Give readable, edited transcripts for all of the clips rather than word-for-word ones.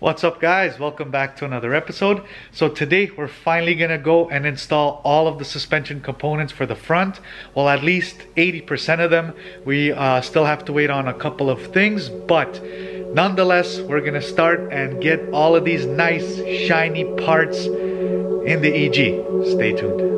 What's up guys, welcome back to another episode. So today we're finally gonna go and install all of the suspension components for the front. Well, at least 80% of them. We still have to wait on a couple of things, but nonetheless we're gonna start and get all of these nice shiny parts in the EG. Stay tuned.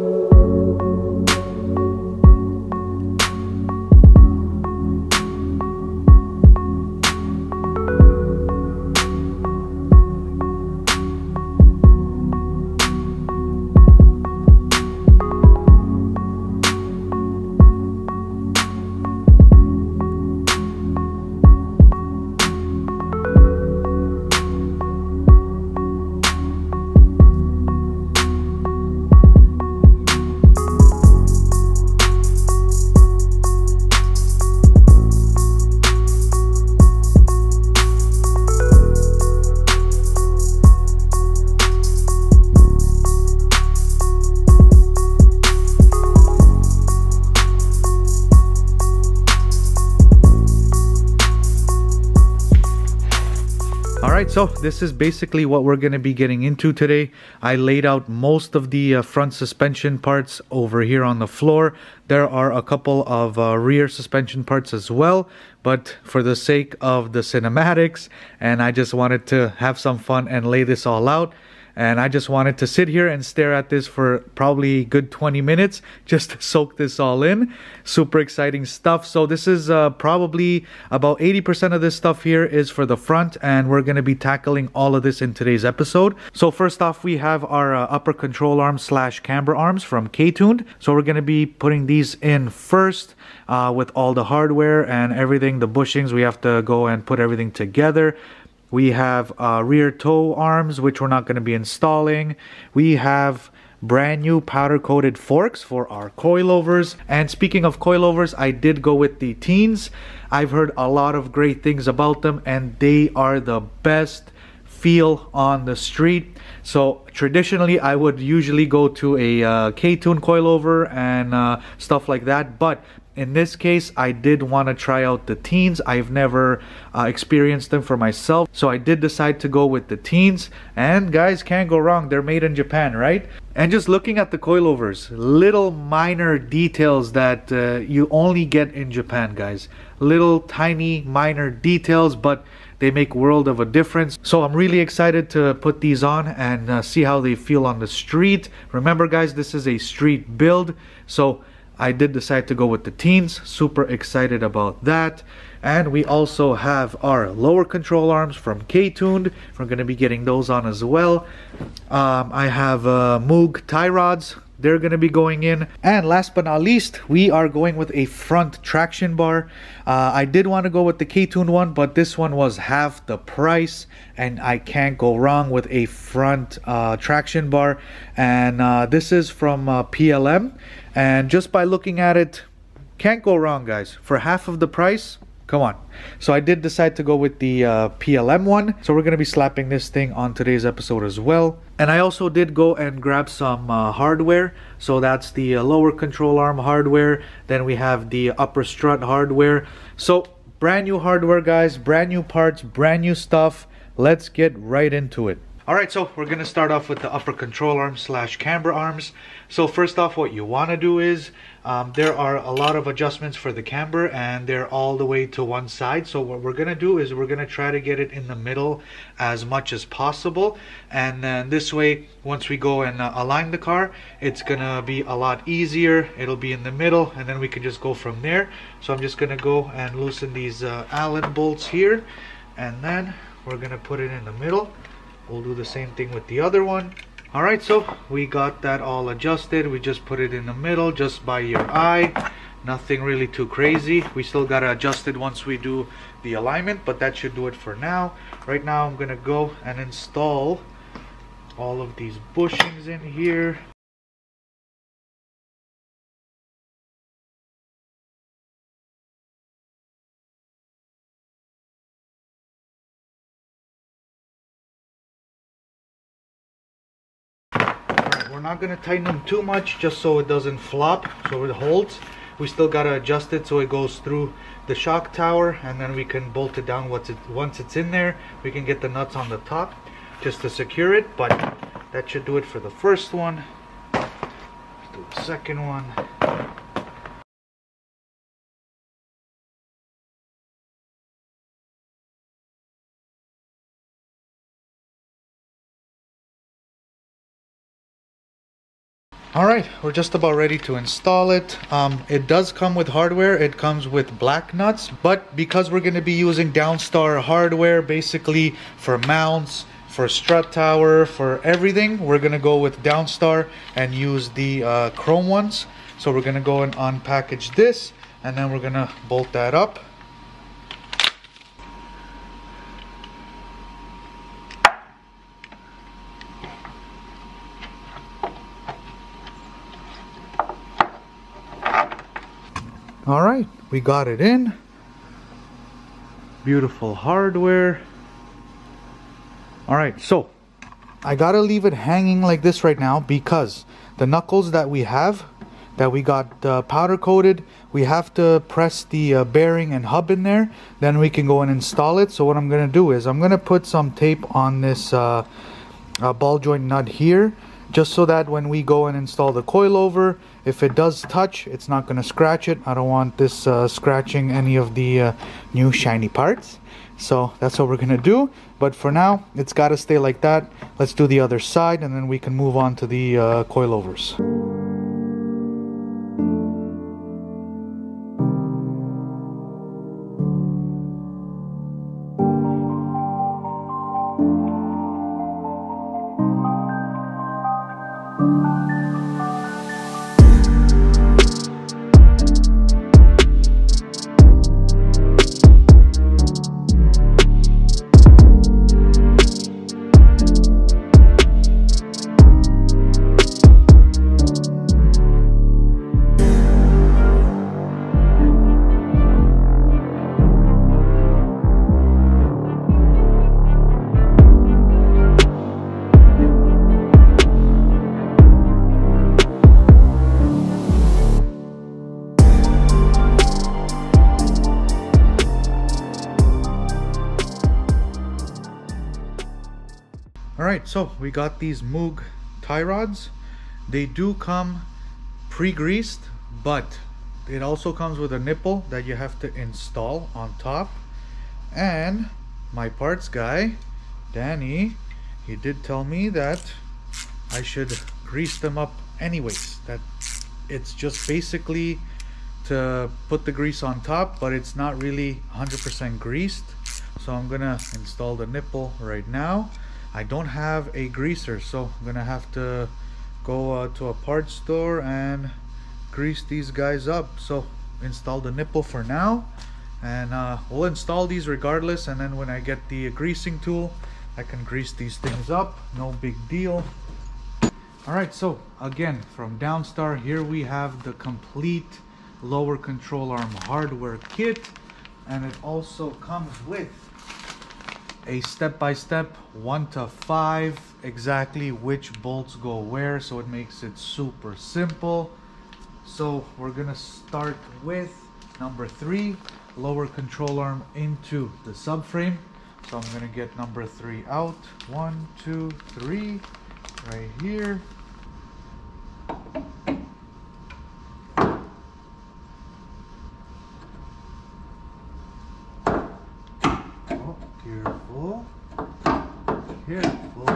Alright, so this is basically what we're going to be getting into today. I laid out most of the front suspension parts over here on the floor. There are a couple of rear suspension parts as well, but for the sake of the cinematics, and I just wanted to have some fun and lay this all out. And I just wanted to sit here and stare at this for probably a good 20 minutes just to soak this all in. Super exciting stuff. So this is probably about 80% of this stuff here is for the front, and we're going to be tackling all of this in today's episode. So first off, we have our upper control arms / camber arms from K24. So we're going to be putting these in first with all the hardware and everything, the bushings. We have to go and put everything together. We have rear toe arms, which we're not going to be installing. We have brand new powder coated forks for our coilovers. And speaking of coilovers, I did go with the teens. I've heard a lot of great things about them, and they are the best feel on the street. So traditionally I would usually go to a K24 coilover and stuff like that, but in this case I did want to try out the teens. I've never experienced them for myself, so I did decide to go with the teens. And guys, can't go wrong, they're made in Japan, right? And just looking at the coilovers, little minor details that you only get in Japan, guys. Little tiny minor details, but they make world of a difference. So I'm really excited to put these on and see how they feel on the street. Remember guys, this is a street build, so I did decide to go with the teens. Super excited about that. And we also have our lower control arms from K24. We're going to be getting those on as well. I have Moog tie rods. They're going to be going in. And last but not least, we are going with a front traction bar. I did want to go with the K24 one, but this one was half the price, and I can't go wrong with a front traction bar. And this is from PLM, and just by looking at it, can't go wrong guys. For half of the price, come on. So I did decide to go with the PLM one. So we're going to be slapping this thing on today's episode as well. And I also did go and grab some hardware. So that's the lower control arm hardware. Then we have the upper strut hardware. So brand new hardware guys, brand new parts, brand new stuff. Let's get right into it. Alright, so we're going to start off with the upper control arms / camber arms. So first off, what you want to do is, there are a lot of adjustments for the camber, and they're all the way to one side. So what we're going to do is we're going to try to get it in the middle as much as possible. And then this way, once we go and align the car, it's going to be a lot easier. It'll be in the middle, and then we can just go from there. So I'm just going to go and loosen these Allen bolts here, and then we're going to put it in the middle. We'll do the same thing with the other one. Alright, so we got that all adjusted. We just put it in the middle just by your eye. Nothing really too crazy. We still got to adjust it once we do the alignment, but that should do it for now. Right now I'm going to go and install all of these bushings in here. We're not going to tighten them too much, just so it doesn't flop, so it holds. We still gotta adjust it so it goes through the shock tower, and then we can bolt it down once it's in there. We can get the nuts on the top just to secure it, but that should do it for the first one. Let's do the second one. Alright, we're just about ready to install it. It does come with hardware. It comes with black nuts, but because we're going to be using Downstar hardware basically for mounts, for strut tower, for everything, we're going to go with Downstar and use the chrome ones. So we're going to go and unpackage this, and then we're going to bolt that up. All right, we got it in. Beautiful hardware. All right, so I gotta leave it hanging like this right now because the knuckles that we have, that we got powder coated, we have to press the bearing and hub in there, then we can go and install it. So what I'm gonna do is I'm gonna put some tape on this ball joint nut here, just so that when we go and install the coilover, if it does touch, it's not going to scratch it. I don't want this scratching any of the new shiny parts. So that's what we're going to do. But for now, it's got to stay like that. Let's do the other side, and then we can move on to the coilovers. Alright, so we got these Moog tie rods. They do come pre-greased, but it also comes with a nipple that you have to install on top. And my parts guy, Danny, he did tell me that I should grease them up anyways. That it's just basically to put the grease on top, but it's not really 100% greased. So I'm gonna install the nipple right now. I don't have a greaser, so I'm gonna have to go to a parts store and grease these guys up. So install the nipple for now, and we'll install these regardless, and then when I get the greasing tool, I can grease these things up. No big deal. Alright, so again, from Downstar, here we have the complete lower control arm hardware kit, and it also comes with a step-by-step 1 to 5 exactly which bolts go where, so it makes it super simple. So we're gonna start with number 3, lower control arm into the subframe. So I'm gonna get number 3 out. 1, 2, 3 right here. Careful. Careful.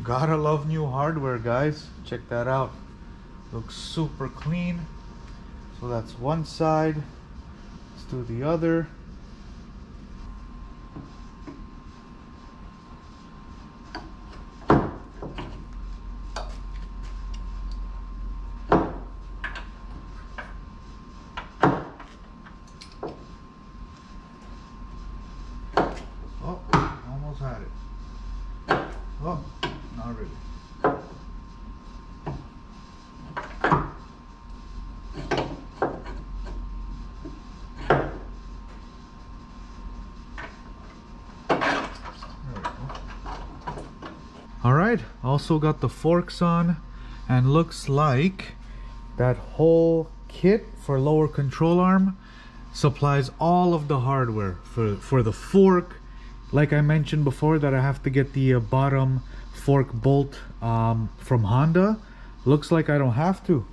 Gotta love new hardware, guys. Check that out. Looks super clean. So that's one side. Let's do the other. Oh, almost had it. Oh, not really. Also got the forks on, and looks like that whole kit for lower control arm supplies all of the hardware for the fork. Like I mentioned before, that I have to get the bottom fork bolt from Honda. Looks like I don't have to.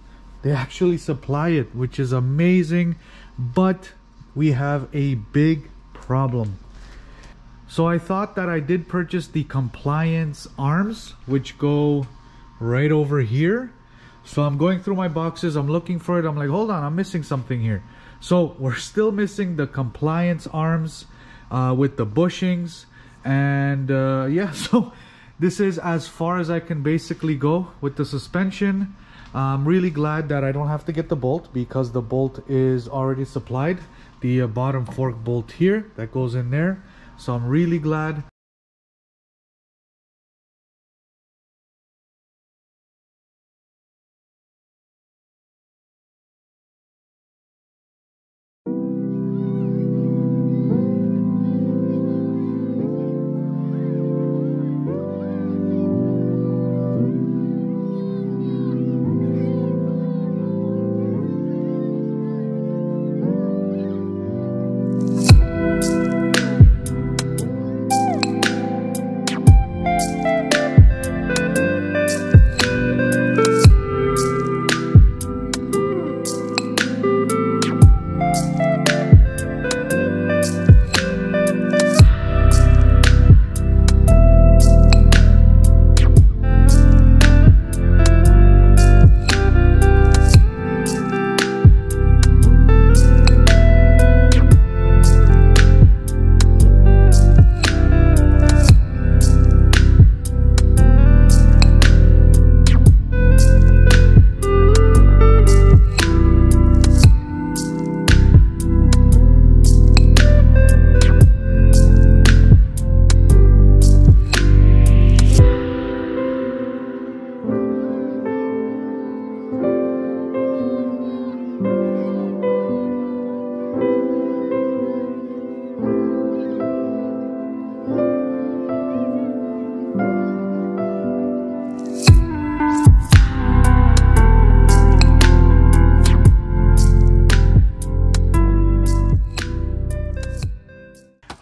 They actually supply it, which is amazing, but we have a big problem. So I thought that I did purchase the compliance arms, which go right over here. So I'm going through my boxes, I'm looking for it, I'm like, hold on, I'm missing something here. So we're still missing the compliance arms with the bushings, and yeah, so this is as far as I can basically go with the suspension. I'm really glad that I don't have to get the bolt, because the bolt is already supplied, the bottom fork bolt here that goes in there. So I'm really glad.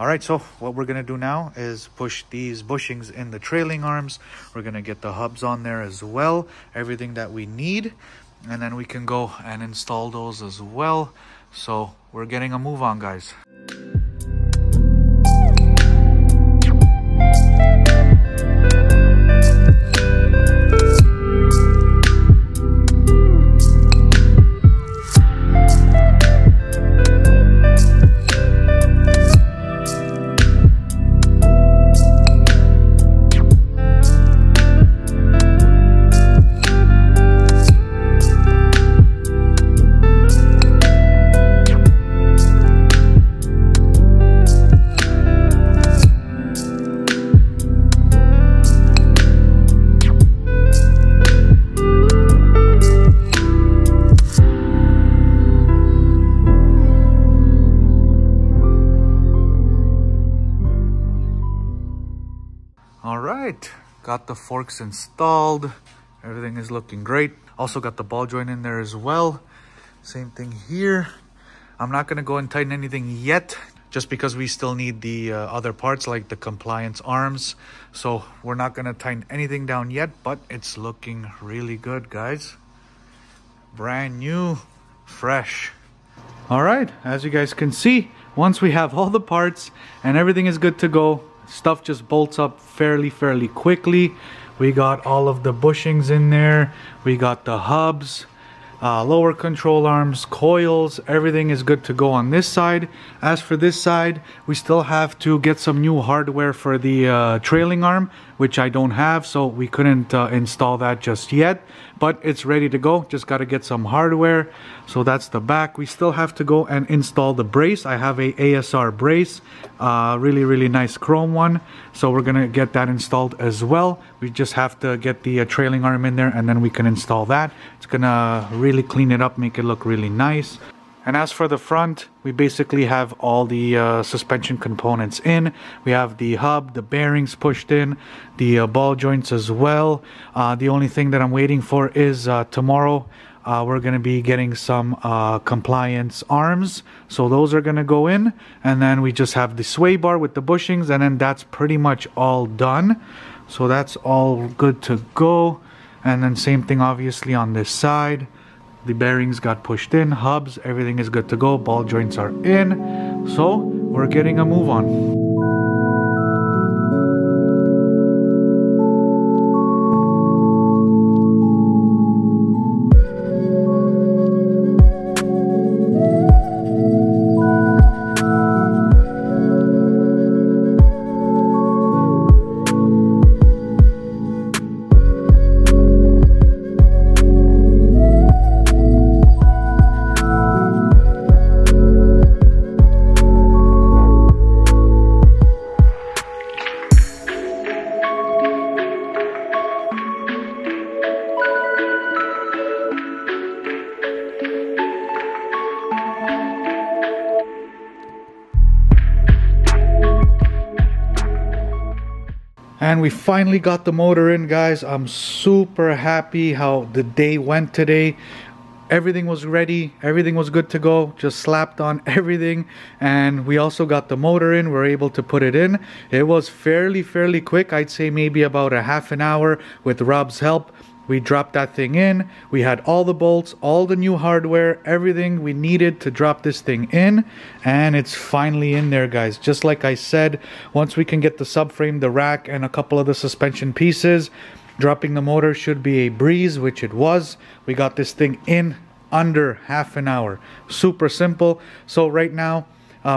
Alright, so what we're going to do now is push these bushings in the trailing arms. We're going to get the hubs on there as well, everything that we need, and then we can go and install those as well. So we're getting a move on, guys. Alright, got the forks installed. Everything is looking great. Also got the ball joint in there as well. Same thing here. I'm not going to go and tighten anything yet, just because we still need the other parts like the compliance arms. So we're not going to tighten anything down yet, but it's looking really good, guys. Brand new, fresh. Alright, as you guys can see, once we have all the parts and everything is good to go, stuff just bolts up fairly quickly. We got all of the bushings in there. We got the hubs, lower control arms, coils. Everything is good to go on this side. As for this side, we still have to get some new hardware for the trailing arm, which I don't have, so we couldn't install that just yet. But it's ready to go. Just got to get some hardware. So that's the back. We still have to go and install the brace. I have a ASR brace, really nice chrome one. So we're gonna get that installed as well. We just have to get the trailing arm in there, and then we can install that. It's gonna really clean it up, make it look really nice. And as for the front, we basically have all the suspension components in. We have the hub, the bearings pushed in, the ball joints as well. The only thing that I'm waiting for is tomorrow we're going to be getting some compliance arms, so those are going to go in, and then we just have the sway bar with the bushings, and then that's pretty much all done. So that's all good to go. And then same thing obviously on this side. The bearings got pushed in, hubs, everything is good to go, ball joints are in, so we're getting a move on. And we finally got the motor in, guys. I'm super happy how the day went today. Everything was ready, everything was good to go, just slapped on everything. And we also got the motor in, we're able to put it in. It was fairly quick. I'd say maybe about a half an hour with Rob's help. We dropped that thing in. We had all the bolts, all the new hardware, everything we needed to drop this thing in. And it's finally in there, guys. Just like I said, once we can get the subframe, the rack, and a couple of the suspension pieces, dropping the motor should be a breeze, which it was. We got this thing in under half an hour. Super simple. So right now,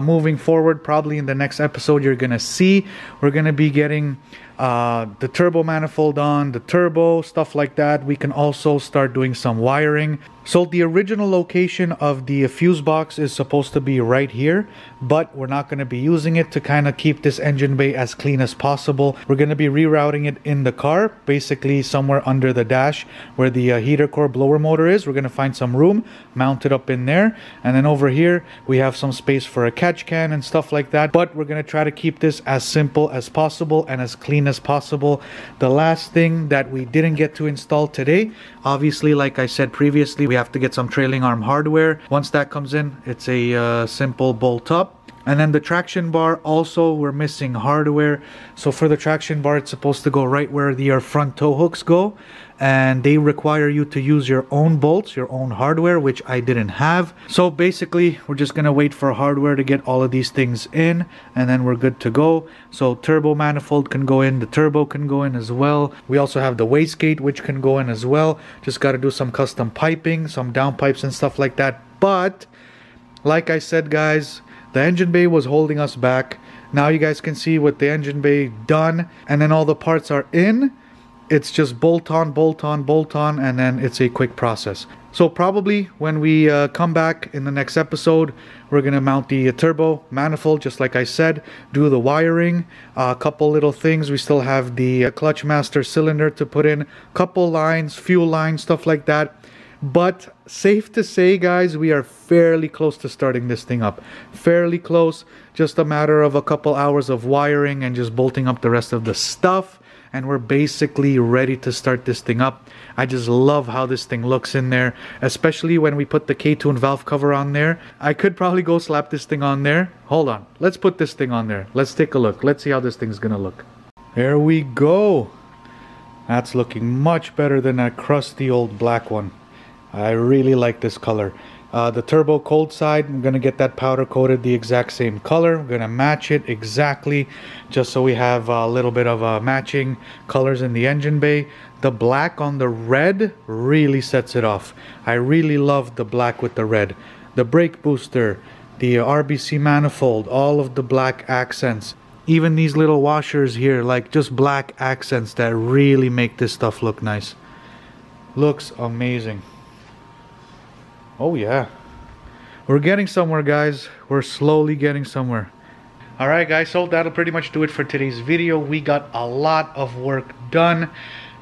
moving forward, probably in the next episode you're gonna see, we're gonna be getting the turbo manifold on, the turbo, stuff like that. We can also start doing some wiring. So the original location of the fuse box is supposed to be right here, but we're not going to be using it to kind of keep this engine bay as clean as possible. We're going to be rerouting it in the car, basically somewhere under the dash where the heater core blower motor is. We're going to find some room, mount it up in there, and then over here we have some space for a catch can and stuff like that. But we're going to try to keep this as simple as possible and as clean as possible. The last thing that we didn't get to install today, obviously, like I said previously, we have to get some trailing arm hardware. Once that comes in, it's a simple bolt up. And then the traction bar, also we're missing hardware. So for the traction bar, it's supposed to go right where the front tow hooks go, and they require you to use your own bolts, your own hardware, which I didn't have. So basically we're just gonna wait for hardware to get all of these things in, and then we're good to go. So turbo manifold can go in, the turbo can go in as well. We also have the wastegate, which can go in as well. Just got to do some custom piping, some downpipes and stuff like that. But like I said, guys, the engine bay was holding us back. Now you guys can see with the engine bay done, and then all the parts are in. It's just bolt on, bolt on, bolt on, and then it's a quick process. So probably when we come back in the next episode, we're going to mount the turbo manifold, just like I said, do the wiring, a couple little things. We still have the clutch master cylinder to put in, couple lines, fuel lines, stuff like that. But safe to say, guys, we are fairly close to starting this thing up. Fairly close. Just a matter of a couple hours of wiring and just bolting up the rest of the stuff, and we're basically ready to start this thing up. I just love how this thing looks in there, especially when we put the K2 valve cover on there. I could probably go slap this thing on there. Hold on. Let's put this thing on there. Let's take a look. Let's see how this thing's gonna look. There we go. That's looking much better than that crusty old black one. I really like this color. The turbo cold side, I'm going to get that powder coated the exact same color. I'm going to match it exactly, just so we have a little bit of matching colors in the engine bay. The black on the red really sets it off. I really love the black with the red. The brake booster, the RBC manifold, all of the black accents. Even these little washers here, like just black accents that really make this stuff look nice. Looks amazing. Oh yeah, we're getting somewhere, guys. We're slowly getting somewhere. Alright guys, so that'll pretty much do it for today's video. We got a lot of work done.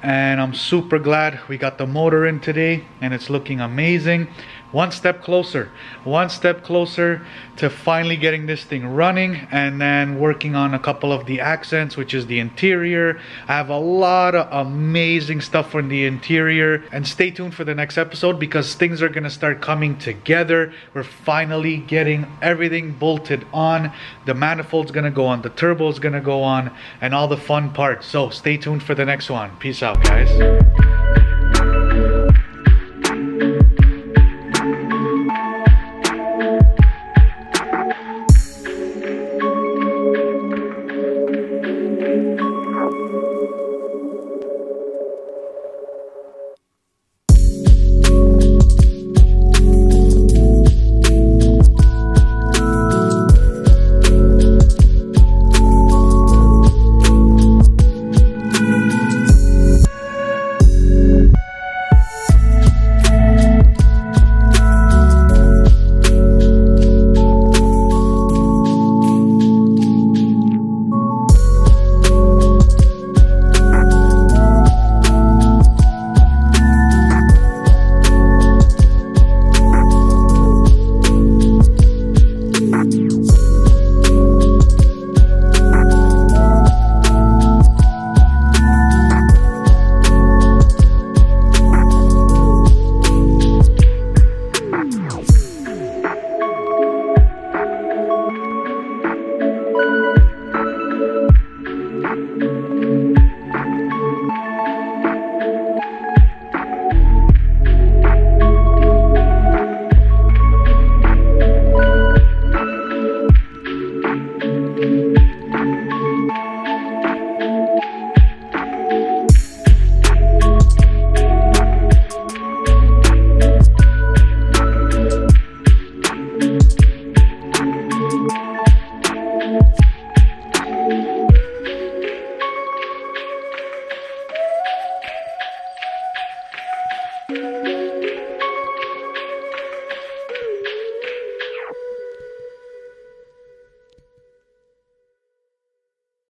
and I'm super glad we got the motor in today and it's looking amazing. One step closer to finally getting this thing running, and then working on a couple of the accents, which is the interior. I have a lot of amazing stuff for the interior, and stay tuned for the next episode because things are gonna start coming together. We're finally getting everything bolted on. The manifold's gonna go on, the turbo's gonna go on, and all the fun parts. So stay tuned for the next one. Peace out, guys.